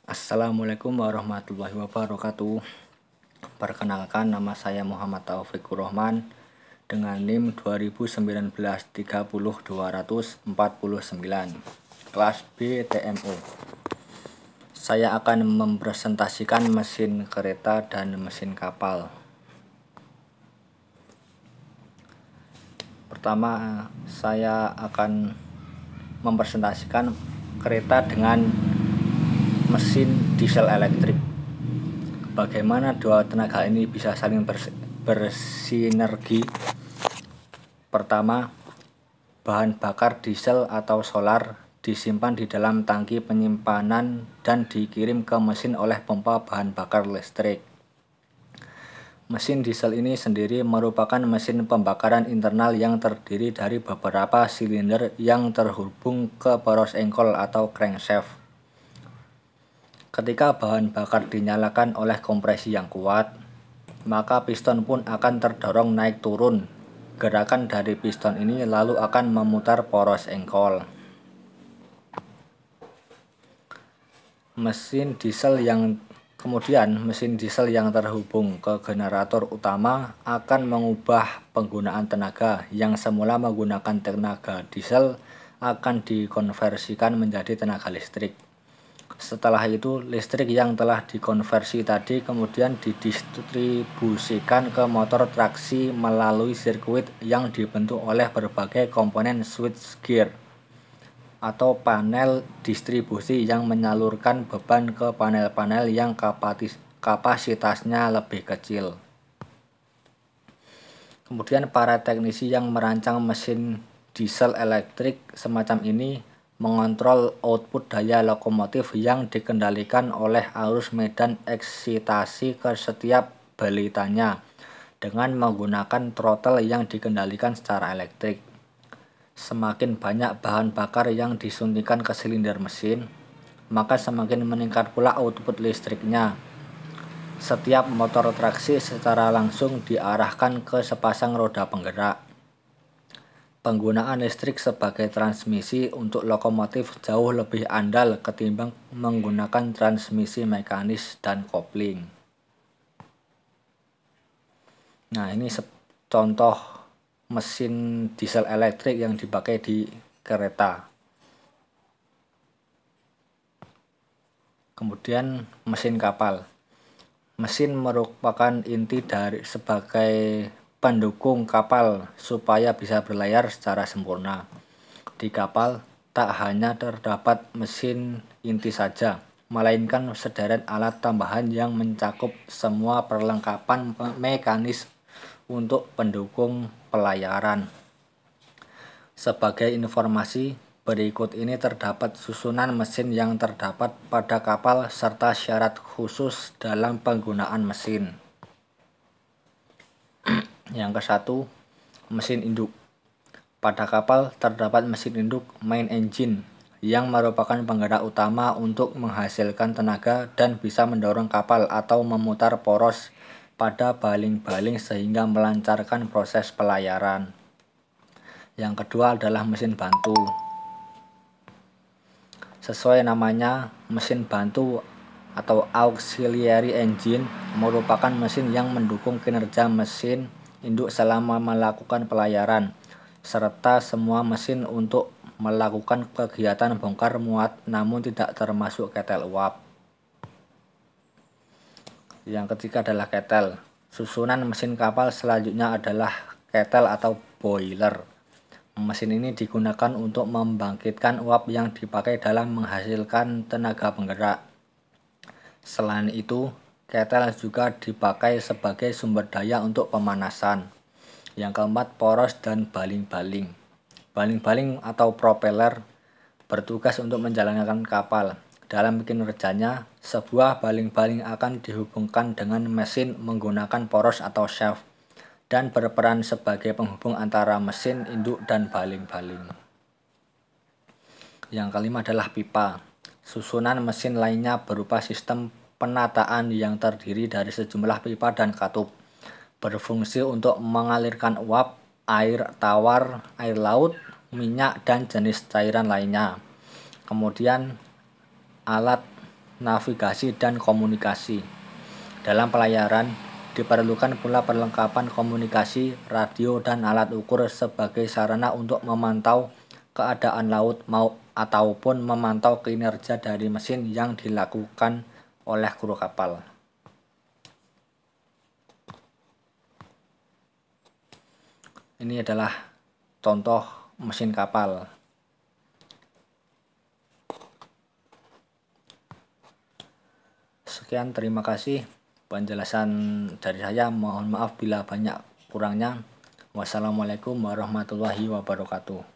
Assalamualaikum warahmatullahi wabarakatuh. Perkenalkan, nama saya Muhammad Taufikur Rahman dengan NIM 2019-30249, kelas B TMU. Saya akan mempresentasikan mesin kereta dan mesin kapal. Pertama, saya akan mempresentasikan kereta dengan mesin diesel elektrik. Bagaimana dua tenaga ini bisa saling bersinergi? Pertama, bahan bakar diesel atau solar disimpan di dalam tangki penyimpanan dan dikirim ke mesin oleh pompa bahan bakar listrik. Mesin diesel ini sendiri merupakan mesin pembakaran internal yang terdiri dari beberapa silinder yang terhubung ke poros engkol atau crankshaft. Ketika bahan bakar dinyalakan oleh kompresi yang kuat, maka piston pun akan terdorong naik turun. Gerakan dari piston ini lalu akan memutar poros engkol. Mesin diesel yang terhubung ke generator utama akan mengubah penggunaan tenaga yang semula menggunakan tenaga diesel akan dikonversikan menjadi tenaga listrik. Setelah itu, listrik yang telah dikonversi tadi kemudian didistribusikan ke motor traksi melalui sirkuit yang dibentuk oleh berbagai komponen switchgear atau panel distribusi yang menyalurkan beban ke panel-panel yang kapasitasnya lebih kecil. Kemudian para teknisi yang merancang mesin diesel elektrik semacam ini mengontrol output daya lokomotif yang dikendalikan oleh arus medan eksitasi ke setiap balitannya dengan menggunakan throttle yang dikendalikan secara elektrik. Semakin banyak bahan bakar yang disuntikan ke silinder mesin, maka semakin meningkat pula output listriknya. Setiap motor traksi secara langsung diarahkan ke sepasang roda penggerak. Penggunaan listrik sebagai transmisi untuk lokomotif jauh lebih andal ketimbang menggunakan transmisi mekanis dan kopling. Nah, ini contoh mesin diesel elektrik yang dipakai di kereta. Kemudian mesin kapal. Mesin merupakan inti dari sebagai pendukung kapal supaya bisa berlayar secara sempurna. Di kapal tak hanya terdapat mesin inti saja, melainkan sederet alat tambahan yang mencakup semua perlengkapan mekanis untuk pendukung pelayaran. Sebagai informasi, berikut ini terdapat susunan mesin yang terdapat pada kapal serta syarat khusus dalam penggunaan mesin. Yang ke-1, mesin induk. Pada kapal terdapat mesin induk main engine yang merupakan penggerak utama untuk menghasilkan tenaga dan bisa mendorong kapal atau memutar poros pada baling-baling sehingga melancarkan proses pelayaran. Yang kedua adalah mesin bantu. Sesuai namanya, mesin bantu atau auxiliary engine merupakan mesin yang mendukung kinerja mesin induk selama melakukan pelayaran, serta semua mesin untuk melakukan kegiatan bongkar muat namun tidak termasuk ketel uap. Yang ketiga adalah ketel. Susunan mesin kapal selanjutnya adalah ketel atau boiler. Mesin ini digunakan untuk membangkitkan uap yang dipakai dalam menghasilkan tenaga penggerak. Selain itu, ketel juga dipakai sebagai sumber daya untuk pemanasan. Yang keempat, poros dan baling-baling. Baling-baling atau propeller bertugas untuk menjalankan kapal. Dalam kinerjanya, sebuah baling-baling akan dihubungkan dengan mesin menggunakan poros atau shaft dan berperan sebagai penghubung antara mesin induk dan baling-baling. Yang kelima adalah pipa. Susunan mesin lainnya berupa sistem penataan yang terdiri dari sejumlah pipa dan katup, berfungsi untuk mengalirkan uap, air tawar, air laut, minyak, dan jenis cairan lainnya. Kemudian alat navigasi, dan komunikasi. Dalam pelayaran, diperlukan pula perlengkapan komunikasi, radio, dan alat ukur sebagai sarana untuk memantau keadaan laut ataupun memantau kinerja dari mesin yang dilakukan oleh kru kapal. Ini adalah contoh mesin kapal. Sekian, terima kasih penjelasan dari saya. Mohon maaf bila banyak kurangnya. Wassalamualaikum warahmatullahi wabarakatuh.